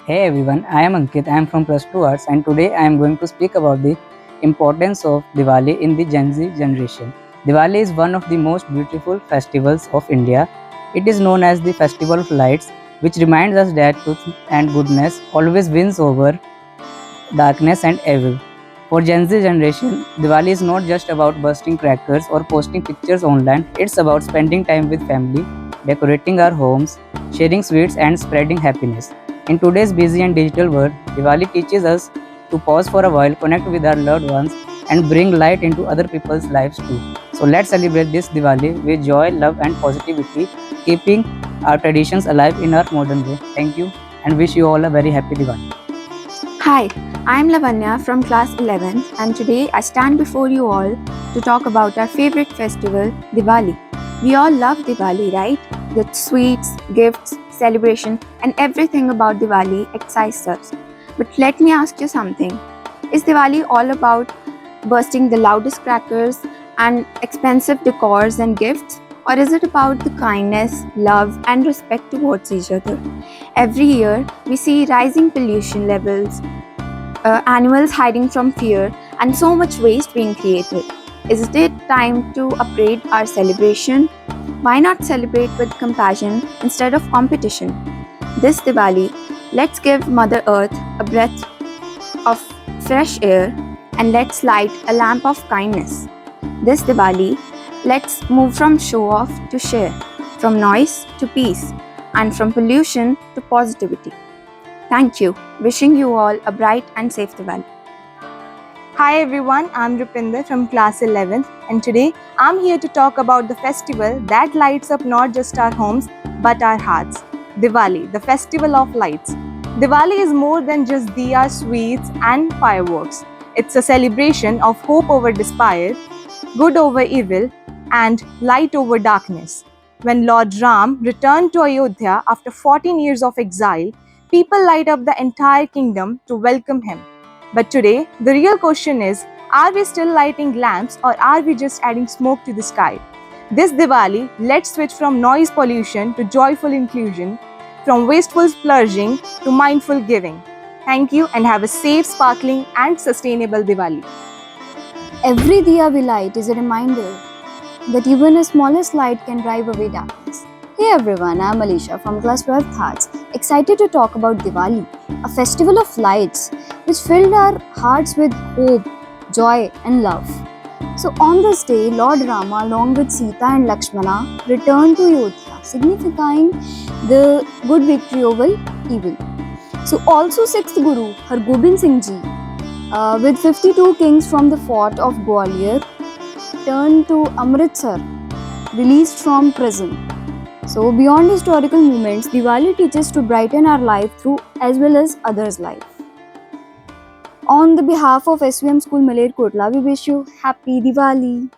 Hey everyone, I am Ankit. I am from Plus 2 Arts and today I am going to speak about the importance of Diwali in the Gen Z generation. Diwali is one of the most beautiful festivals of India. It is known as the Festival of Lights, which reminds us that truth and goodness always wins over darkness and evil. For Gen Z generation, Diwali is not just about bursting crackers or posting pictures online, it's about spending time with family, decorating our homes, sharing sweets, and spreading happiness. In today's busy and digital world, Diwali teaches us to pause for a while, connect with our loved ones, and bring light into other people's lives too. So let's celebrate this Diwali with joy, love, and positivity, keeping our traditions alive in our modern way. Thank you and wish you all a very happy Diwali. Hi, I'm Lavanya from class 11 and today I stand before you all to talk about our favorite festival, Diwali. We all love Diwali, right? The sweets, gifts, celebration and everything about Diwali excites us. But let me ask you something. Is Diwali all about bursting the loudest crackers and expensive decors and gifts? Or is it about the kindness, love and respect towards each other? Every year, we see rising pollution levels, animals hiding from fear, and so much waste being created. Is it time to upgrade our celebration? Why not celebrate with compassion instead of competition? This Diwali, let's give Mother Earth a breath of fresh air and let's light a lamp of kindness. This Diwali, let's move from show off to share, from noise to peace, and from pollution to positivity. Thank you. Wishing you all a bright and safe Diwali. Hi everyone, I'm Rupinder from class 11th and today I'm here to talk about the festival that lights up not just our homes but our hearts. Diwali, the festival of lights. Diwali is more than just diya, sweets and fireworks. It's a celebration of hope over despair, good over evil and light over darkness. When Lord Ram returned to Ayodhya after 14 years of exile, people light up the entire kingdom to welcome him. But today, the real question is, are we still lighting lamps or are we just adding smoke to the sky? This Diwali, let's switch from noise pollution to joyful inclusion, from wasteful splurging to mindful giving. Thank you and have a safe, sparkling and sustainable Diwali. Every diya we light is a reminder that even the smallest light can drive away darkness. Hey everyone, I'm Alisha from class 12th Arts, excited to talk about Diwali, a festival of lights which filled our hearts with hope, joy and love. So on this day, Lord Rama along with Sita and Lakshmana returned to Ayodhya, signifying the good victory over evil. So also 6th Guru, Hargobind Singh Ji, with 52 kings from the fort of Gwalior, turned to Amritsar, released from prison. So beyond historical moments, Diwali teaches to brighten our life through as well as others' life. On the behalf of SVM School Malerkotla, we wish you happy Diwali.